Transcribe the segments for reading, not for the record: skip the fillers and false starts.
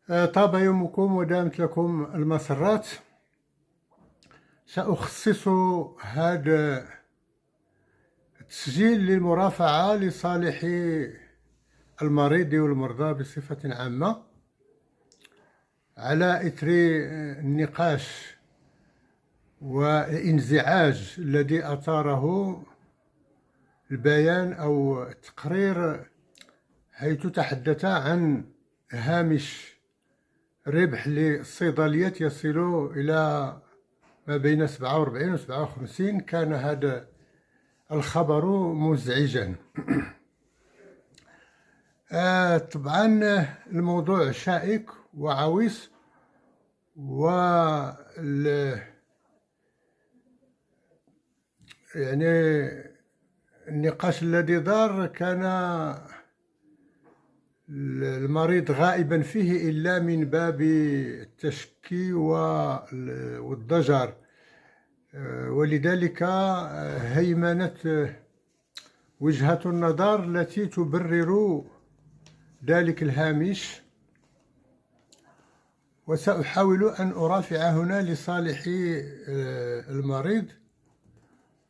طاب يومكم ودامت لكم المسرات. سأخصص هذا التسجيل للمرافعة لصالح المريض والمرضى بصفة عامة، على إثر النقاش والانزعاج الذي أثاره البيان أو التقرير، حيث تحدث عن هامش ربح للصيدليات يصل إلى ما بين 47 و 57. كان هذا الخبر مزعجا. طبعا الموضوع شائك وعويص، يعني النقاش الذي دار كان المريض غائبا فيه إلا من باب التشكي والضجر، ولذلك هيمنت وجهة النظر التي تبرر ذلك الهامش، وسأحاول أن أرافع هنا لصالح المريض،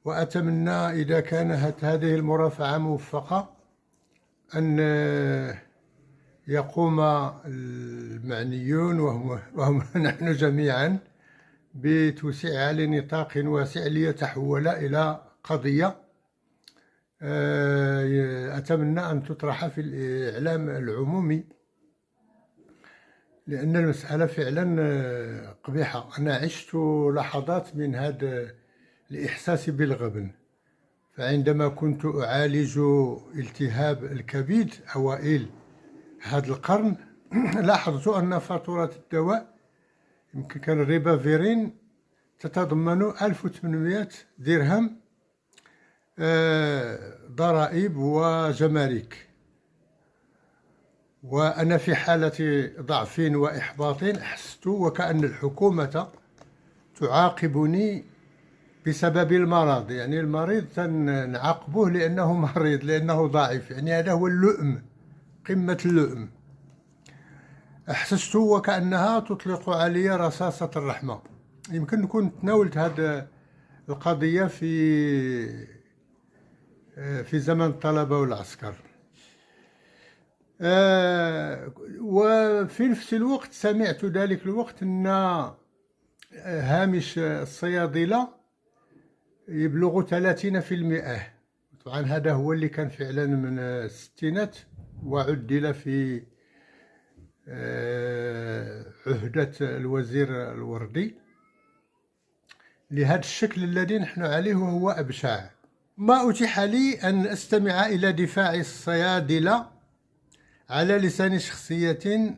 وأتمنى إذا كانت هذه المرافعة موفقة أن يقوم المعنيون وهم نحن جميعا بتوسيعها لنطاق واسع ليتحول إلى قضية أتمنى أن تطرح في الإعلام العمومي، لأن المسألة فعلا قبيحة. أنا عشت لحظات من هذا الإحساس بالغبن، فعندما كنت أعالج التهاب الكبد أوائل هذا القرن لاحظت أن فاتورة الدواء يمكن كان الريبافيرين تتضمن 1800 درهم ضرائب وجمارك، وأنا في حالة ضعف وإحباط أحسست وكأن الحكومة تعاقبني بسبب المرض. يعني المريض نعاقبه لأنه مريض، لأنه ضعيف، يعني هذا هو اللؤم، قمة اللؤم. أحسست وكأنها تطلق علي رصاصة الرحمة. يمكن نكون تناولت هذه القضية في زمن الطلبة والعسكر. وفي نفس الوقت سمعت ذلك الوقت أن هامش الصيادلة يبلغ 30%. طبعا هذا هو اللي كان فعلا من الستينات، وعدل في عهدة الوزير الوردي لهذا الشكل الذي نحن عليه، وهو أبشع. ما أتيح لي أن أستمع إلى دفاع الصيادلة على لسان شخصية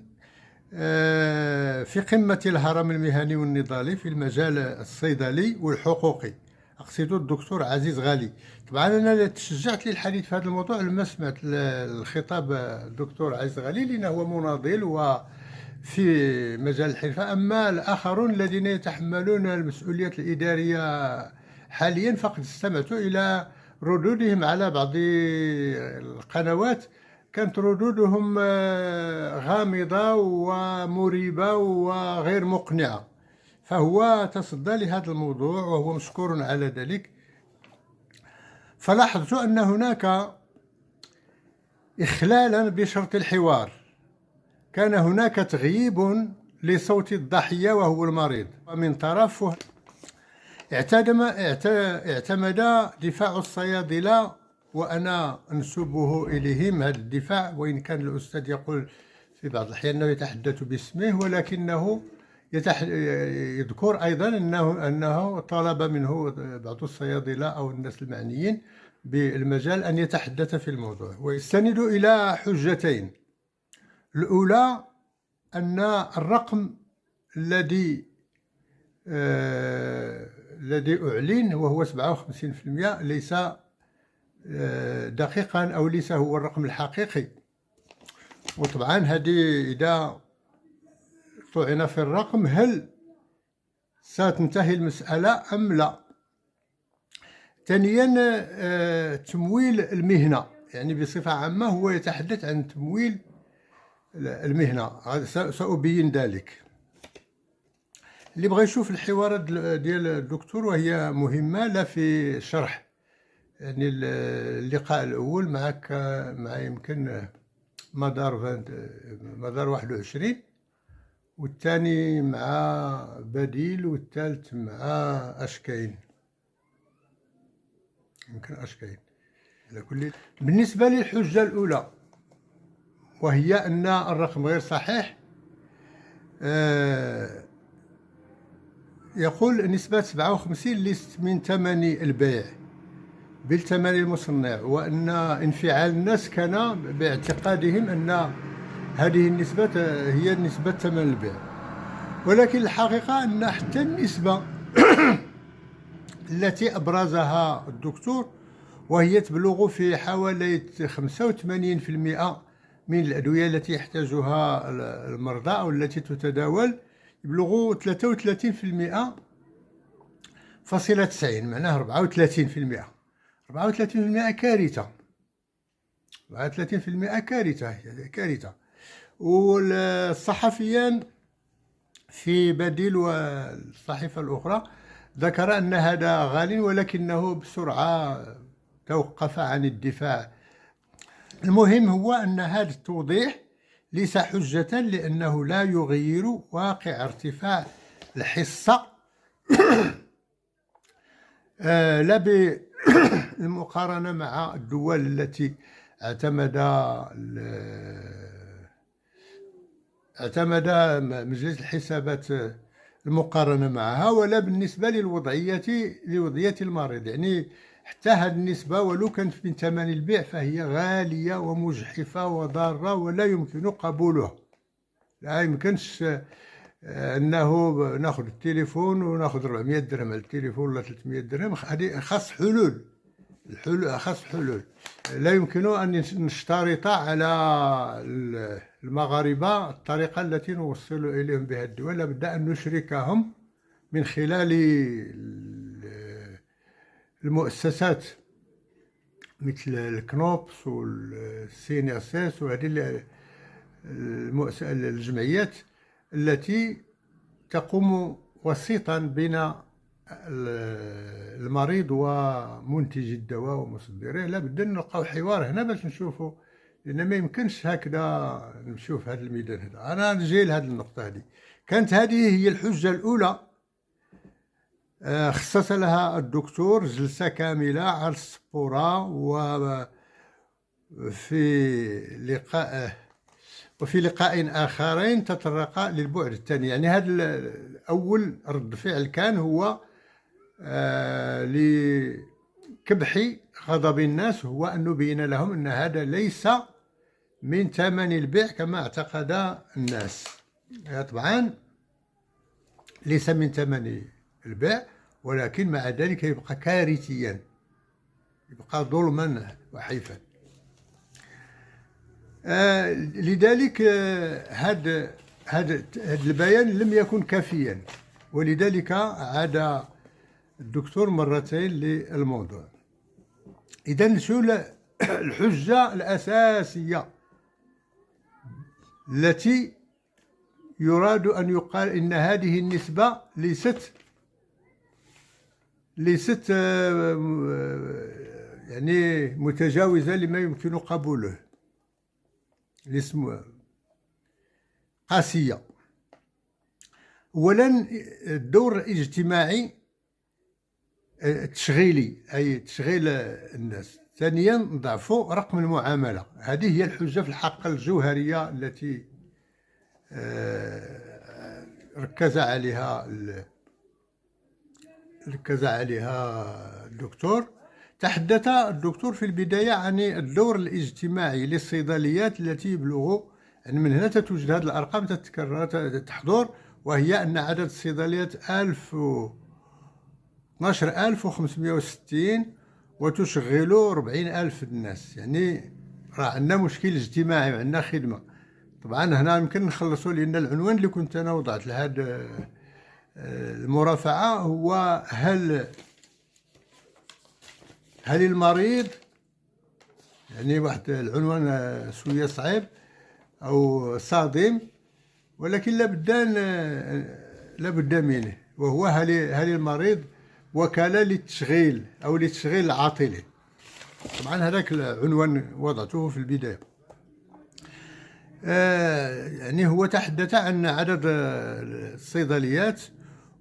في قمة الهرم المهني والنضالي في المجال الصيدلي والحقوقي، أقصد الدكتور عزيز غالي. طبعا أنا تشجعت للحديث في هذا الموضوع لما سمعت الخطاب الدكتور عزيز غالي، لأنه هو مناضل وفي مجال الحرفة. أما الآخرون الذين يتحملون المسؤوليات الإدارية حاليا فقد استمعت إلى ردودهم على بعض القنوات، كانت ردودهم غامضة ومريبة وغير مقنعة، فهو تصدى لهذا الموضوع وهو مشكور على ذلك. فلاحظت أن هناك إخلالا بشرط الحوار، كان هناك تغييب لصوت الضحية وهو المريض، ومن طرفه اعتمد دفاع الصيادلة، وأنا أنسبه إليهم هذا الدفاع، وإن كان الأستاذ يقول في بعض الأحيان أنه يتحدث باسمه، ولكنه يذكر أيضا أنه طلب منه بعض الصيادلة أو الناس المعنيين بالمجال أن يتحدث في الموضوع، ويستند إلى حجتين. الأولى أن الرقم الذي أعلن وهو 57% ليس دقيقا، أو ليس هو الرقم الحقيقي. وطبعا هذه إذا طعن في الرقم هل ستنتهي المسألة أم لا؟ ثانيا تمويل المهنة، يعني بصفة عامة هو يتحدث عن تمويل المهنة. سأبين ذلك. اللي بغى يشوف الحوارات ديال الدكتور وهي مهمة لا في شرح، يعني اللقاء الأول معك مع يمكن مدار 21، والثاني مع بديل، والثالث مع أشكاين، يمكن أشكاين. على كل، بالنسبة للحجة الأولى وهي أن الرقم غير صحيح، يقول نسبة 57 من ثمن البيع بالثمن المصنع، وأن انفعال الناس كان باعتقادهم أن هذه النسبة هي نسبة ثمن البيع، ولكن الحقيقة أن حتى النسبة التي أبرزها الدكتور وهي تبلغ في حوالي 85% من الأدوية التي يحتاجها المرضى أو التي تتداول، يبلغوا 33% فاصلة 90، معناه 34%. 34% كارثة، 34% كارثة. والصحفيان في بديل والصحيفة الأخرى ذكر أن هذا غال، ولكنه بسرعة توقف عن الدفاع. المهم هو أن هذا التوضيح ليس حجة، لأنه لا يغير واقع ارتفاع الحصة لا بالمقارنة مع الدول التي اعتمد مجلس الحسابات المقارنة معها، ولا بالنسبة لوضعية المريض. يعني حتى هذه النسبة ولو كانت من ثمن البيع فهي غالية ومجحفة وضارة ولا يمكن قبولها. لا يمكنش أنه ناخذ التليفون وناخذ 400 درهم على التليفون ولا 300 درهم. هذه خاص حلول، خاص حلول. لا يمكن أن نشترط على المغاربة الطريقة التي نوصل إليهم بها الدول، لابد أن نشركهم من خلال المؤسسات مثل الكنوبس والسينياسيس وهذه الجمعيات التي تقوم وسيطا بين المريض ومنتج الدواء ومصدره. لابد أن نلقاو حوار هنا باش نشوفوا، لأن ما يمكنش هكذا نمشيو في هذا الميدان هذا. أنا نجي لهذه النقطة هذه. كانت هذه هي الحجة الأولى، خصص لها الدكتور جلسة كاملة على السبورة، وفي لقاء آخرين تطرق للبعد الثاني. يعني هذا أول رد فعل كان هو لكبح غضب الناس، هو أن نبين لهم أن هذا ليس من ثمن البيع كما اعتقد الناس. طبعا ليس من ثمن البيع، ولكن مع ذلك يبقى كارثيا، يبقى ظلما وحيفا. لذلك هذا البيان لم يكن كافيا، ولذلك عاد الدكتور مرتين للموضوع. إذن شو الحجة الأساسية التي يراد أن يقال إن هذه النسبة ليست يعني متجاوزة لما يمكن قبوله، الاسم قاسية. أولا الدور الاجتماعي التشغيلي، أي تشغيل الناس. ثانيا ضعف رقم المعاملة. هذه هي الحجة في الحق الجوهرية التي ركز عليها الدكتور. تحدث الدكتور في البداية عن الدور الاجتماعي للصيدليات التي يبلغ، يعني من هنا تتوجد هذه الأرقام تتكرر تحضر، وهي أن عدد الصيدليات 12560 وتشغل 40,000 الناس. يعني راه عندنا مشكل اجتماعي وعندنا خدمة. طبعا هنا يمكن نخلصوا، لأن العنوان اللي كنت أنا وضعت لهذا المرافعة هو هل المريض، يعني واحد العنوان شوية صعيب، أو صادم، ولكن لا بد منه، وهو هل المريض وكالة للتشغيل أو لتشغيل العاطلين. طبعا هذاك العنوان وضعته في البداية. يعني هو تحدث عن عدد الصيدليات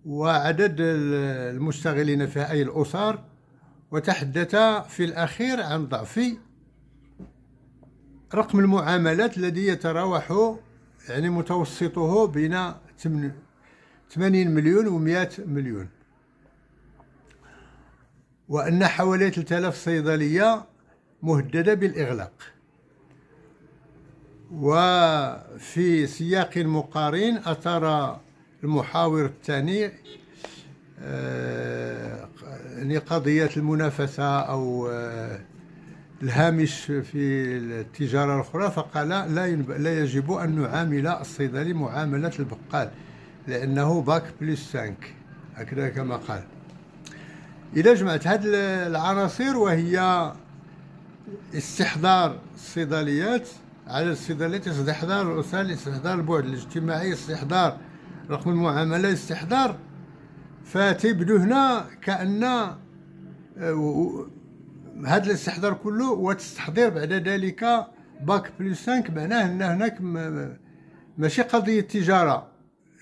وعدد المشتغلين فيها أي الأسر، وتحدث في الأخير عن ضعف رقم المعاملات الذي يتراوح يعني متوسطه بين 80 مليون و 100 مليون، وأن حوالي 3000 صيدلية مهددة بالإغلاق. وفي سياق مقارن أثار المحاور الثاني يعني قضية المنافسة أو الهامش في التجارة الأخرى، فقال لا يجب أن نعامل الصيدلي معاملة البقال لأنه باك بلس 5، هكذا كما قال. إذا جمعت هذه العناصر، وهي استحضار الصيدليات، عدد الصيدليات، استحضار الأسر، استحضار البعد الاجتماعي، استحضار رقم المعاملة، استحضار، فتبدو هنا كأن هذا الاستحضار كله وتستحضير بعد ذلك باك بلس 5، معناه أن هناك ماشي قضية تجارة،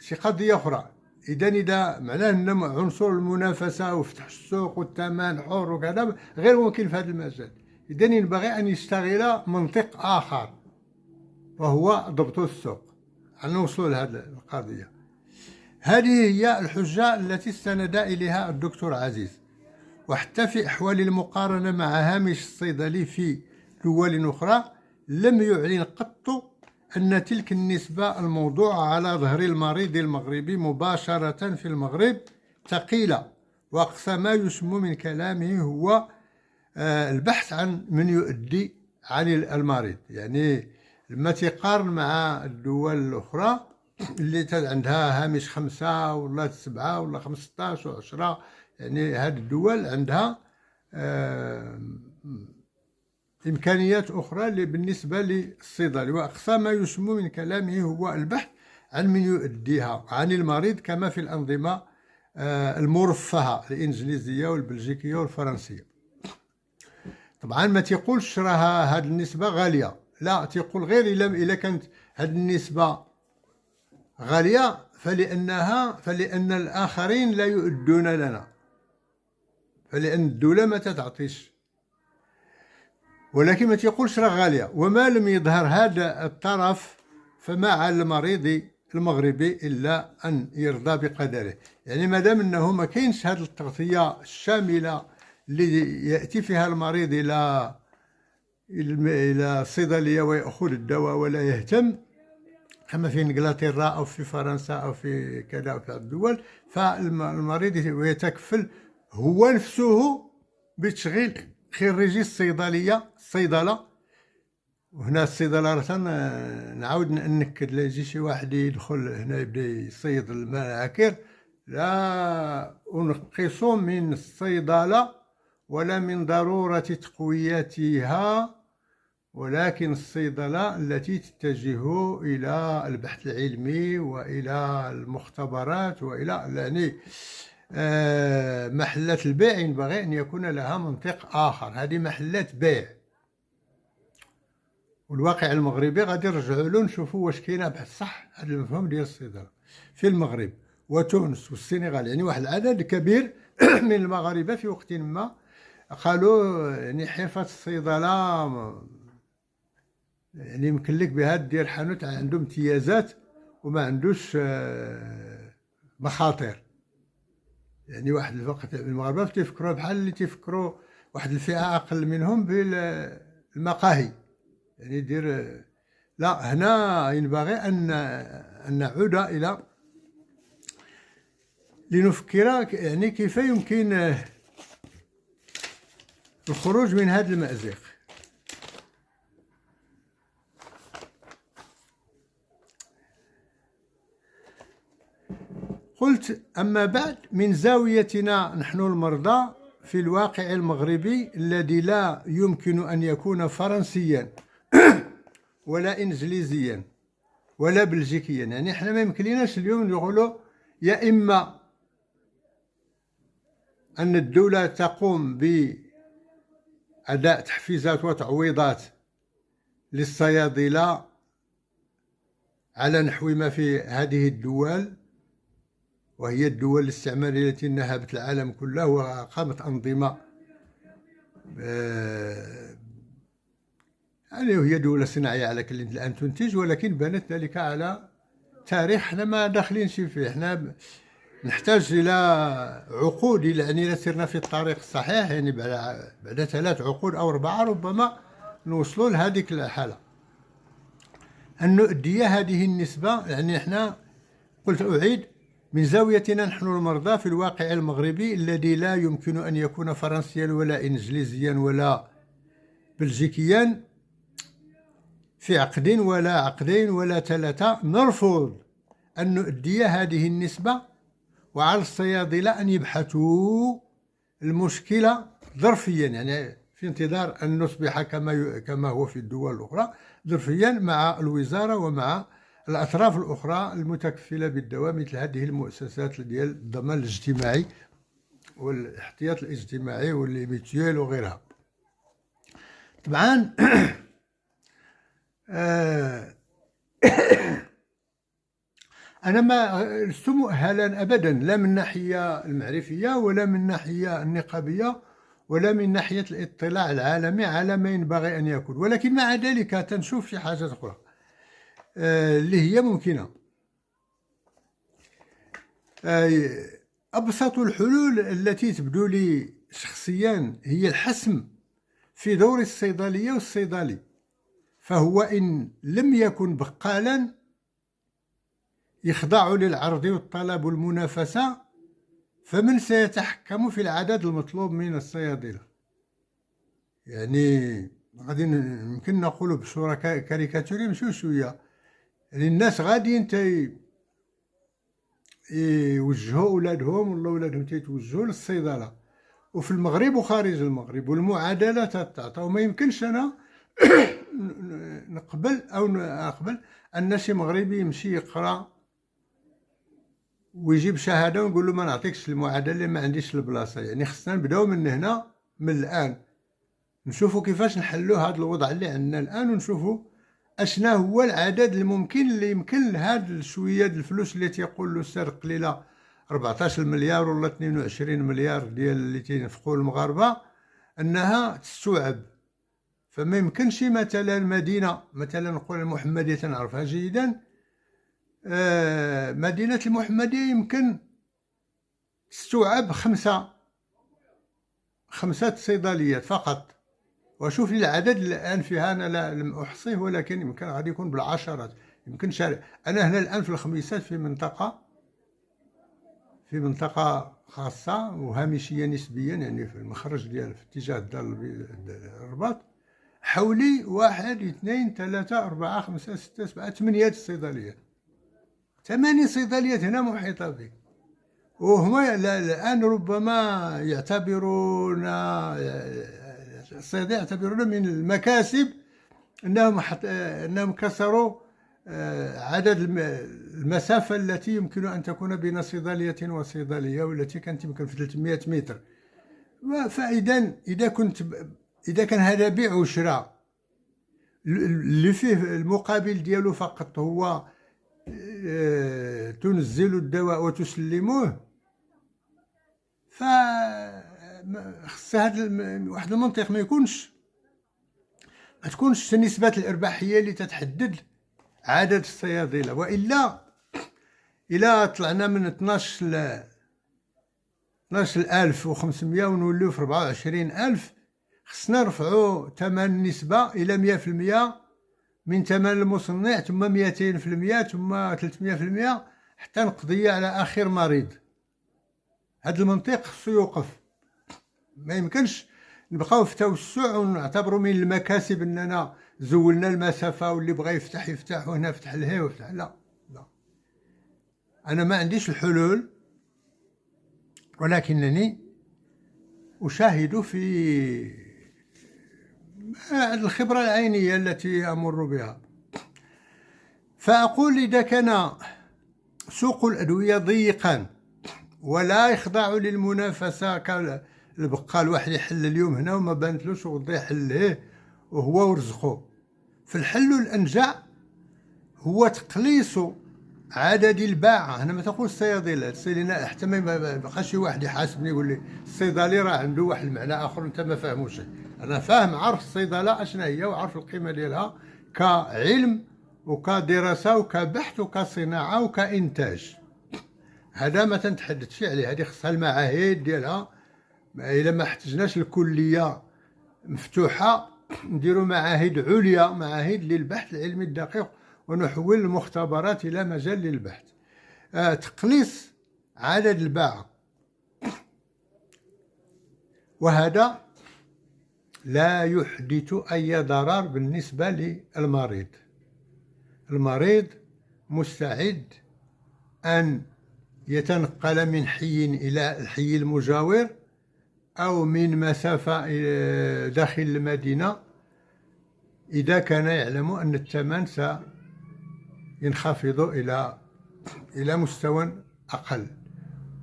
شي قضية أخرى. إذا معناه أن عنصر المنافسة وفتح السوق والثمن حر وكذا غير ممكن في هذا المجال. إذا ينبغي أن يشتغل منطق آخر، وهو ضبط السوق، أن نوصل لهذه القضية. هذه هي الحجة التي استند إليها الدكتور عزيز. وحتى في أحوال المقارنة مع هامش الصيدلي في دول أخرى، لم يعلن قط أن تلك النسبة الموضوعة على ظهر المريض المغربي مباشرة في المغرب ثقيلة. وأقصى ما يشم من كلامه هو البحث عن من يؤدي عن المريض. يعني لما تقارن مع الدول الأخرى اللي عندها هامش 5 ولا 7 ولا 15 و10، يعني هذه الدول عندها إمكانيات أخرى بالنسبة للصيدلي. وأقصى ما يشم من كلامه هو البحث عن من يؤديها عن المريض، كما في الأنظمة المرفهة الإنجليزية والبلجيكية والفرنسية. طبعا ما تيقولش راها هذه النسبة غالية، لا، تيقول غير إلا كانت هذه النسبة غالية فلأن الآخرين لا يؤدون لنا، فلأن الدولة ما تعطيش. ولكن ما تيقولش راه غالية. وما لم يظهر هذا الطرف فما على المريض المغربي إلا أن يرضى بقدره. يعني مادام أنه ما كاينش هذه التغطية الشاملة اللي يأتي فيها المريض إلى الصيدلية ويأخذ الدواء ولا يهتم، كما في انجلترا أو في فرنسا أو في كذا أو في الدول، فالمريض يتكفل هو نفسه بتشغيل خريجي الصيدلة. وهنا الصيدلة راه نعاود نأكد، لا يجي شي واحد يدخل هنا يبدا يصيد المعاكر، لا أنقص من الصيدلة ولا من ضرورة تقويتها، ولكن الصيدلة التي تتجه إلى البحث العلمي وإلى المختبرات وإلى يعني محلات البيع ينبغي أن يكون لها منطق آخر. هذه محلات بيع، والواقع المغربي غادي نرجعوا له نشوفوا واش كاينه بحث صح هذا المفهوم ديال الصيدلة في المغرب وتونس والسنغال. يعني واحد العدد كبير من المغاربة في وقت ما قالوا يعني حرفة الصيدلة يعني يمكن لك بها دير حانوت عنده امتيازات وما عندوش مخاطر. يعني واحد الوقت المغاربة تيفكروا بحال اللي تيفكروا واحد الفئة أقل منهم بالمقاهي، يعني يدير. لا، هنا ينبغي أن نعود إلى لنفكر يعني كيف يمكن الخروج من هذا المأزق. قلت أما بعد من زاويتنا نحن المرضى في الواقع المغربي الذي لا يمكن أن يكون فرنسيا ولا إنجليزيا ولا بلجيكيا. يعني احنا ما يمكنلناش اليوم نقولوا يا إما أن الدولة تقوم بأداء تحفيزات وتعويضات للصيادلة على نحو ما في هذه الدول، وهي الدول الاستعمارية التي نهبت العالم كله وأقامت أنظمة يعني هي دولة صناعية على كل الآن تنتج، ولكن بنت ذلك على تاريخ احنا ما داخلين شي فيه. احنا نحتاج إلى عقود، يعني سرنا في الطريق الصحيح، يعني بعد 3 عقود أو 4 ربما نوصلوا لهذيك الحالة أن نؤدي هذه النسبة. يعني احنا قلت أعيد من زاويتنا نحن المرضى في الواقع المغربي الذي لا يمكن أن يكون فرنسيا ولا إنجليزيا ولا بلجيكيا في عقد ولا عقدين ولا 3. نرفض أن نؤدي هذه النسبة، وعلى الصيادلة أن يبحثوا المشكلة ظرفيا، يعني في انتظار أن نصبح كما هو في الدول الأخرى ظرفيا مع الوزارة ومع الأطراف الأخرى المتكفلة بالدواء، مثل هذه المؤسسات ديال الضمان الاجتماعي والاحتياط الاجتماعي والميتيول وغيرها. طبعا أنا ما لست مؤهلا أبدا، لا من الناحية المعرفية ولا من الناحية النقابية ولا من ناحية الاطلاع العالمي على ما ينبغي أن يكون، ولكن مع ذلك تنشوف شي حاجات أخرى اللي هي ممكنة. أبسط الحلول التي تبدو لي شخصيا هي الحسم في دور الصيدلية والصيدلي، فهو إن لم يكن بقالا يخضع للعرض والطلب والمنافسة، فمن سيتحكم في العدد المطلوب من الصيادلة؟ يعني غادي يمكن نقول بصورة كاريكاتورية ماشي شوية، يعني الناس غادي يوجهوا أولادهم ولا أولادهم تيتوجهوا للصيدلة، وفي المغرب وخارج المغرب، والمعادلة تتعطى. وما يمكنش أنا نقبل أن شي مغربي يمشي يقرأ ويجيب شهاده ونقول له ما نعطيكش المعادله، ما عنديش البلاصه. يعني خصنا نبداو من هنا، من الان نشوفوا كيفاش نحلوا هذا الوضع اللي عندنا الان، ونشوفوا اشنا هو العدد الممكن اللي يمكن هذا شويه الفلوس اللي تيقول له الاستاذ قليله 14 مليار ولا 22 مليار ديال اللي تينفقوا المغاربه انها تستوعب. فما يمكنش مثلا مدينه، مثلا نقول المحمديه تنعرفها جيدا، مدينة المحمدية يمكن تستوعب 5 صيدليات فقط، وشوف لي العدد الآن فيها. أنا لم أحصيه، ولكن يمكن غادي يكون بالعشرات، يمكن شارع. أنا هنا الآن في الخميسات في منطقة خاصة وهامشية نسبيا، يعني في المخرج ديال في اتجاه دار الرباط، حولي 1 2 3 4 5 6 7 8 صيدليات، 8 صيدليات هنا محيطة به. وهما الآن ربما يعتبرون الصيادلة يعتبرون من المكاسب أنهم كسروا عدد المسافة التي يمكن أن تكون بين صيدلية وصيدلية، والتي كانت يمكن في 300 متر. فإذا إذا كان هذا بيع وشراء اللي فيه المقابل ديالو فقط هو تنزل الدواء وتسلموه، فخص هذا واحد المنطق ما تكونش نسبة الإرباحية اللي تتحدد عدد الصيادلة. وإلا إلا طلعنا من 12,500 ونوليو في 24,000، خصنا نرفعو ثمن النسبة إلى 100% من ثمن المصنع، ثم 200%، ثم 300%، حتى نقضي على آخر مريض. هذا المنطق خصو يوقف. ما يمكنش نبقاو في توسع ونعتبروا من المكاسب اننا زولنا المسافه، واللي بغى يفتح وهنا فتح لهيه وفتح. لا انا ما عنديش الحلول، ولكنني اشاهد في الخبره العينيه التي امر بها فأقول إذا كان سوق الأدوية ضيقا ولا يخضع للمنافسة كالبقال، واحد يحل اليوم هنا وما بانتلوش وغدا يحل ليه وهو ورزقه، فالحل الأنجع هو تقليص عدد الباعة. أنا ما تقول الصيادلة حتى ما بقاش شي واحد يحاسبني يقول لي الصيدلي راه عنده واحد المعنى آخر أنت ما فاهموش. أنا فاهم، عارف الصيدلة أشنا هي وعارف القيمة ديالها كعلم وكدراسة وكبحث وكصناعة وكإنتاج. هذا ما تنتحدثش عليه، هذه خصها المعاهد ديالها. إلا ما احتجناش الكلية مفتوحة نديروا معاهد عليا، معاهد للبحث العلمي الدقيق، ونحول المختبرات إلى مجال للبحث. تقليص عدد الباعة، وهذا لا يحدث أي ضرر بالنسبة للمريض. المريض مستعد أن يتنقل من حي إلى الحي المجاور أو من مسافة داخل المدينة إذا كان يعلم أن الثمن سينخفض إلى مستوى أقل.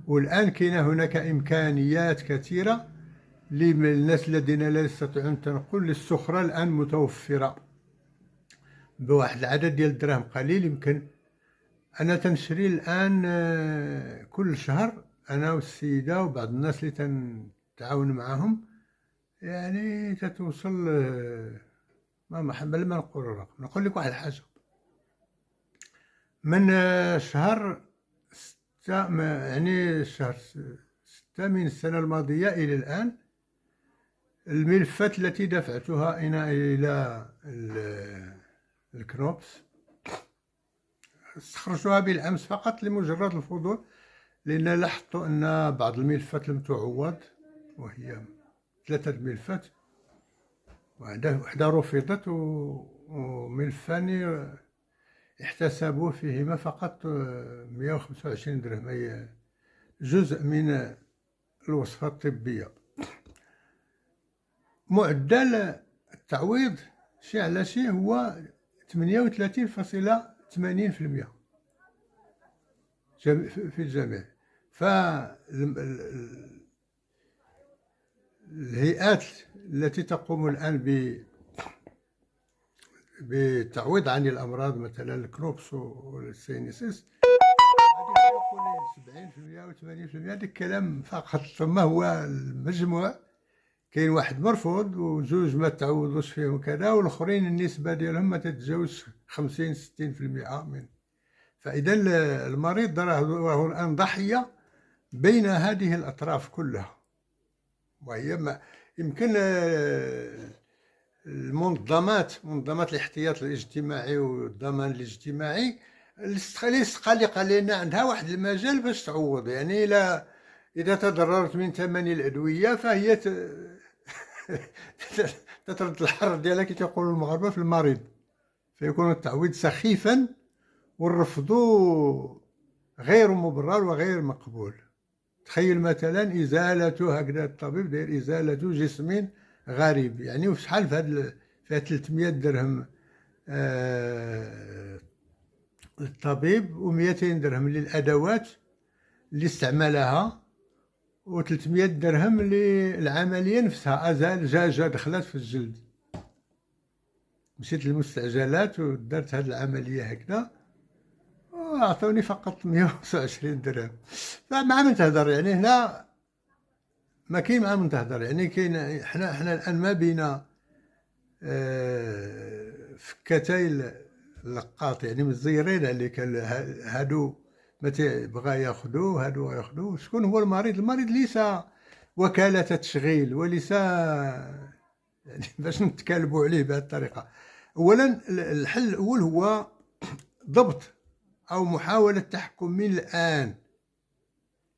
والآن كاين هناك إمكانيات كثيرة للناس الذين لا يستطيعون التنقل، للسخرة الآن متوفرة بواحد العدد ديال الدراهم قليل. يمكن أنا تنشري الآن كل شهر أنا والسيدة وبعض الناس اللي تنتعاون معهم، يعني تتوصل ما نقول الرقم، نقول لك واحد الحاجة. من شهر 6 يعني شهر 6 من السنة الماضية إلى الآن، الملفات التي دفعتها إلى الكنوبس استخرجوها بالأمس فقط لمجرد الفضول، لأن لاحظت أن بعض الملفات لم تعوض، وهي 3 ملفات، وحدة رفضت وملفان احتسبوا فيهما فقط 125 درهم، أي جزء من الوصفة الطبية. معدل التعويض شيء على شيء هو 38.80% في الجميع. فالهيئات التي تقوم الآن بالتعويض عن الأمراض مثلا الكنوبس والسينيسيس هذه يقول 70% و 80%، هذا الكلام فقط. ثم هو المجموع كاين واحد مرفوض وجوج ما تعوضوش فيهم كذا، والاخرين النسبه ديالهم ما تتجاوزش 50-60% من. فاذا المريض راه الان ضحيه بين هذه الاطراف كلها، وهي ما يمكن منظمات الاحتياط الاجتماعي والضمان الاجتماعي الاستقالة لان عندها واحد المجال باش تعوض. يعني اذا تضررت من ثمن الادويه فهي تترد الحر ديالها كي تيقولوا المغاربه في المريض، فيكون التعويض سخيفا والرفض غير مبرر وغير مقبول. تخيل مثلا ازاله، هكذا الطبيب داير ازاله جسم غريب، يعني وشحال فيها 300 درهم للطبيب و200 درهم للادوات اللي استعملها و300 درهم للعملية نفسها. أزال دجاجة دخلت في الجلد، مشيت للمستعجلات ودرت هاد العملية هكذا وأعطوني فقط 125 درهم. فمع من تهدر؟ يعني هنا ما كاين مع من تهدر. يعني كاين حنا الآن ما بين فكتي اللقاط، يعني مزيرين عليك. هادو متى بغى ياخذو هادو ياخذو. شكون هو المريض؟ المريض ليس وكالة تشغيل، وليس يعني باش نتكالبوا عليه بهذه الطريقة. أولا الحل الأول هو ضبط أو محاولة تحكم من الآن،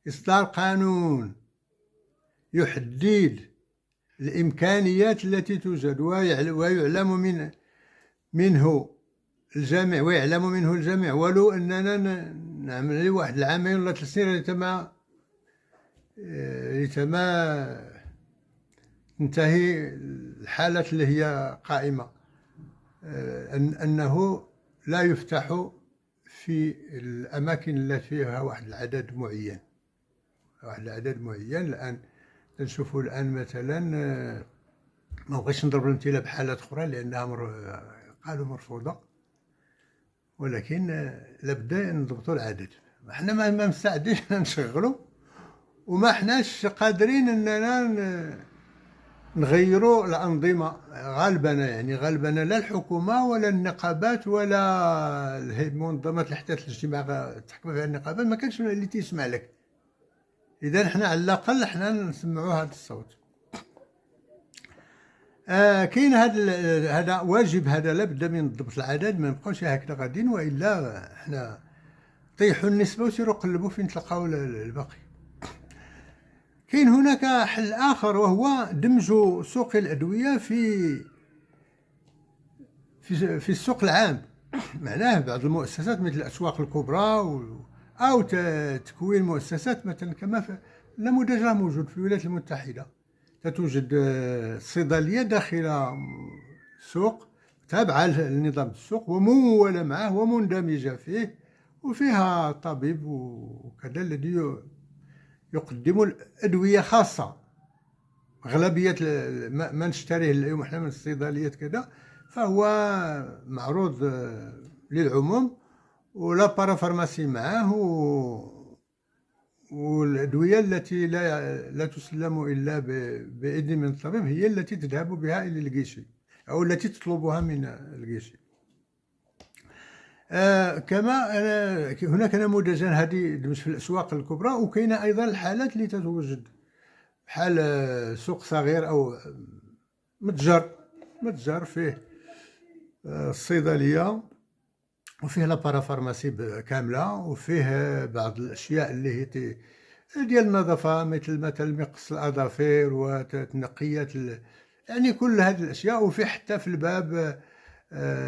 إصدار قانون يحدد الإمكانيات التي توجد ويعلم منه الجميع، ولو أننا نعمل واحد العامين ولا 3 سنين لتما تنتهي الحالة اللي هي قائمة، أنه لا يفتح في الأماكن التي فيها واحد العدد معين. الآن نشوفوا الآن مثلا، ما بغيتش نضرب الامثله بحالات اخرى لانها قالوا مرفوضه، ولكن لابد نضبطوا العدد. احنا ما مستعدين نشغلوا، وما احناش قادرين اننا نغيروا الانظمه غالبا، يعني غالبا لا الحكومه ولا النقابات ولا منظمات الاحداث الاجتماعيه تحكم فيها النقابات، ما كانش اللي تسمع لك. اذا احنا على الاقل احنا نسمعوا هذا الصوت. كاين هذا واجب، هذا لابد من ضبط العدد، ما نبقاوش هكذا غاديين، والا حنا طيحوا النسبه وسيروا قلبوا فين تلقاو الباقي. كاين هناك حل اخر، وهو دمج سوق الادويه في السوق العام. معناه بعض المؤسسات مثل الاسواق الكبرى او تكوين مؤسسات مثلا كما في النموذج راه موجود في الولايات المتحده. توجد صيدليه داخل سوق تابعه لنظام السوق ومموله معه ومندمجه فيه، وفيها طبيب وكذا الذي يقدم الادويه خاصه. اغلبيه ما نشتريه اليوم احنا من الصيدليات كذا فهو معروض للعموم، ولا بارافارماسي معه، والأدوية التي لا تسلم إلا بإذن من الطبيب هي التي تذهب بها إلى الجيشي أو التي تطلبها من الجيشي. كما هناك نموذجان هذه مش في الأسواق الكبرى، وكاين أيضا الحالات اللي تتوجد بحال سوق صغير أو متجر فيه الصيدلية وفيه لابارافارماسي كامله، وفيه بعض الاشياء اللي هي ديال النظافه مثل مقص الاظافر وتنقيات يعني كل هذه الاشياء. وفيه حتى في الباب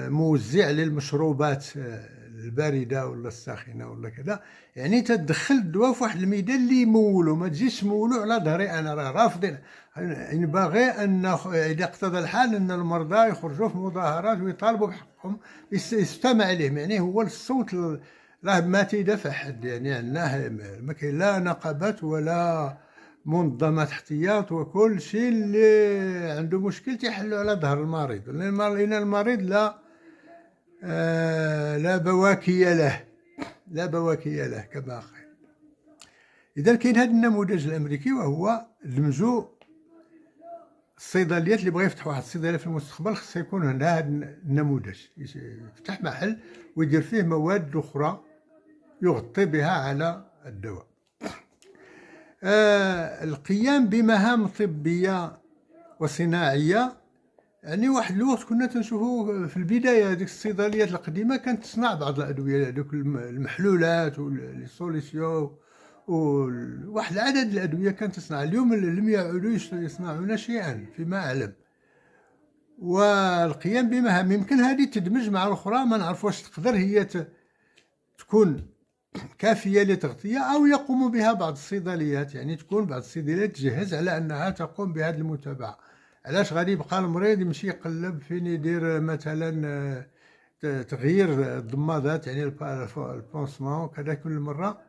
موزع للمشروبات البارده ولا الساخنه ولا كذا، يعني تدخل الدواء في واحد الميدان اللي يمولو، ما تجيش تمولو على ظهري انا، راه رافضين. يعني باغي ان اذا اقتضى الحال ان المرضى يخرجوا في مظاهرات ويطالبوا بحقهم يستمع لهم، يعني هو الصوت راه ما تيدافع حد، يعني عندنا ما كاين لا نقابات ولا منظمات احتياط، وكل شيء اللي عنده مشكل تيحلوا على ظهر المريض، لان المريض لا بواكي له كما قال. اذا كاين هذا النموذج الامريكي، وهو دمجوا الصيدليات اللي بغى يفتح واحد الصيدليه في المستقبل خصو يكون عندها هذا النموذج، يفتح محل ويدير فيه مواد اخرى يغطي بها على الدواء. القيام بمهام طبيه وصناعيه، يعني واحد الوقت كنا تنشوفوا في البدايه هذيك الصيدليات القديمه كانت تصنع بعض الادويه، هذوك المحلولات والسوليسيون وواحد العدد الادويه كانت تصنع. اليوم لم يعودوا يصنعون شيئا فيما اعلم. والقيام بمهام يمكن هذه تدمج مع الاخرى، ما نعرف واش تقدر هي تكون كافيه لتغطيه، او يقوم بها بعض الصيدليات، يعني تكون بعض الصيدليات تجهز على انها تقوم بهذه المتابعه. علاش غادي يبقى المريض يمشي يقلب فين يدير مثلا تغيير الضمادات، يعني البونسمون كذا كل مره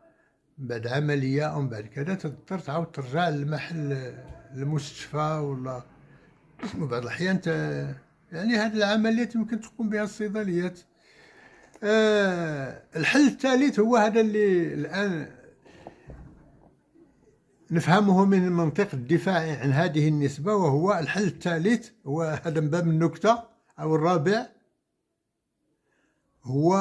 بعد عمليه او بعد كذا تضطر تعاود ترجع للمحل المستشفى ولا وبعض الاحيان يعني هذه العمليات يمكن تقوم بها الصيدليات. الحل الثالث هو هذا اللي الان نفهمه من المنطق الدفاعي عن هذه النسبة، وهو الحل الثالث هو هذا من باب النكتة، أو الرابع هو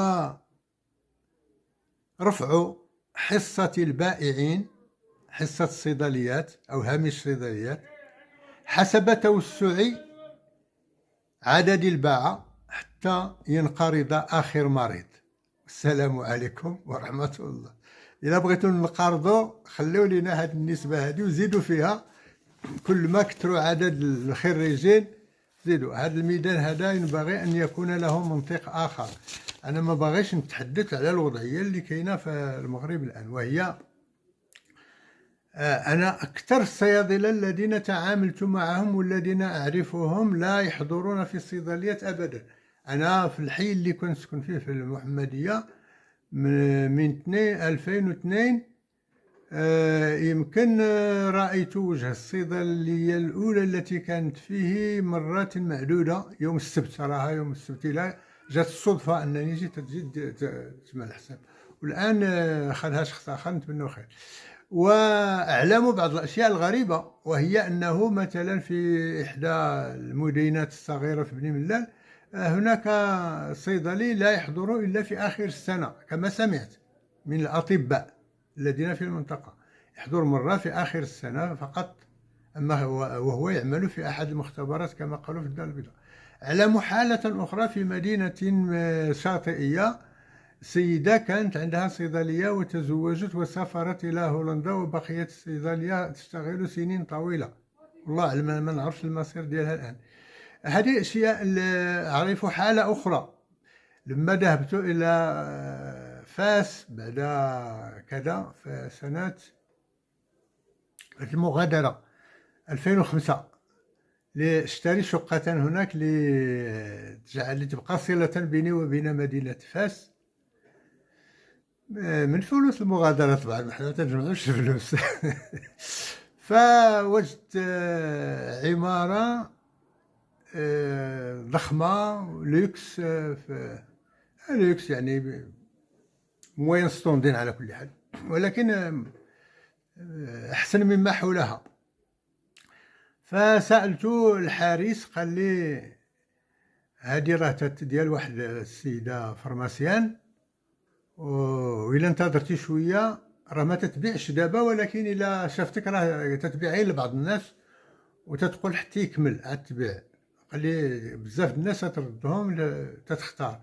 رفع حصة البائعين، حصة الصيدليات أو هامش الصيدليات حسب توسع عدد الباعة حتى ينقرض آخر مريض. السلام عليكم ورحمة الله. إلا بغيتو نقرضوا خليو لينا هاد النسبة هادي وزيدوا فيها، كل ما كثروا عدد الخريجين زيدوا. هذا الميدان هذا ينبغي أن يكون له منطق آخر. أنا ما باغيش نتحدث على الوضعية اللي كاينة في المغرب الآن، وهي أنا أكثر الصيادلة الذين تعاملت معهم والذين أعرفهم لا يحضرون في الصيدليات أبدا. انا في الحي اللي كنت سكن فيه في المحمديه من 2002 يمكن رأيت وجه الصيدلية الأولى التي كانت فيه مرات معدودة يوم السبت. صراحة يوم السبت لا جات الصدفة أنني جيت تسمى الحساب. والآن خلها شخص آخر نتمنى خير. وأعلم بعض الأشياء الغريبة، وهي أنه مثلا في إحدى المدينات الصغيرة في بني ملال هناك صيدلي لا يحضر إلا في آخر السنة كما سمعت من الأطباء الذين في المنطقة، يحضر مرة في آخر السنة فقط، أما وهو يعمل في أحد المختبرات كما قالوا في الدار البيضاء. أعلم حالة أخرى في مدينة شاطئية، سيدة كانت عندها صيدلية وتزوجت وسافرت إلى هولندا، وبقيت الصيدلية تشتغل سنين طويلة، والله أعلم ما نعرفش المصير ديالها الآن. هذه أشياء. أعرف حالة أخرى لما ذهبت إلى فاس بعد كذا في سنة المغادرة 2005 لاشتري شقة هناك لتبقى صلة بيني وبين مدينة فاس، من فلوس المغادرة طبعا، ما تنجمعوش فلوس. فوجدت عمارة ضخمة لوكس، لوكس يعني موين ستوندين على كل حال، ولكن أحسن مما حولها. فسألت الحارس قال لي هذه راه ديال واحد السيدة فرماسيان، وإلا انتظرتي شوية راه ما تتبيعش دابا، ولكن إلا شافتك راه تتبيع غير لبعض الناس وتتقول حتى يكمل عاد تبيع. قال لي بزاف الناس تردهم تتختار.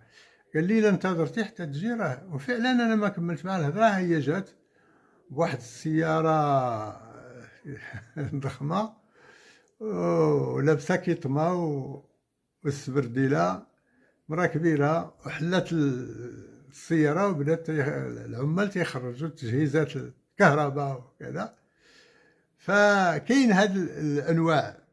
قال لي إلا انتظرتي حتى تجي راه. وفعلا أنا ما كملت معها الهضرة، هي جات بواحد السيارة ضخمة ولابسة كيطمة والسبرديلة، مرا كبيرة، وحلات السيارة وبدات العمال تيخرجوا تجهيزات الكهرباء وكذا. فكاين هاد الأنواع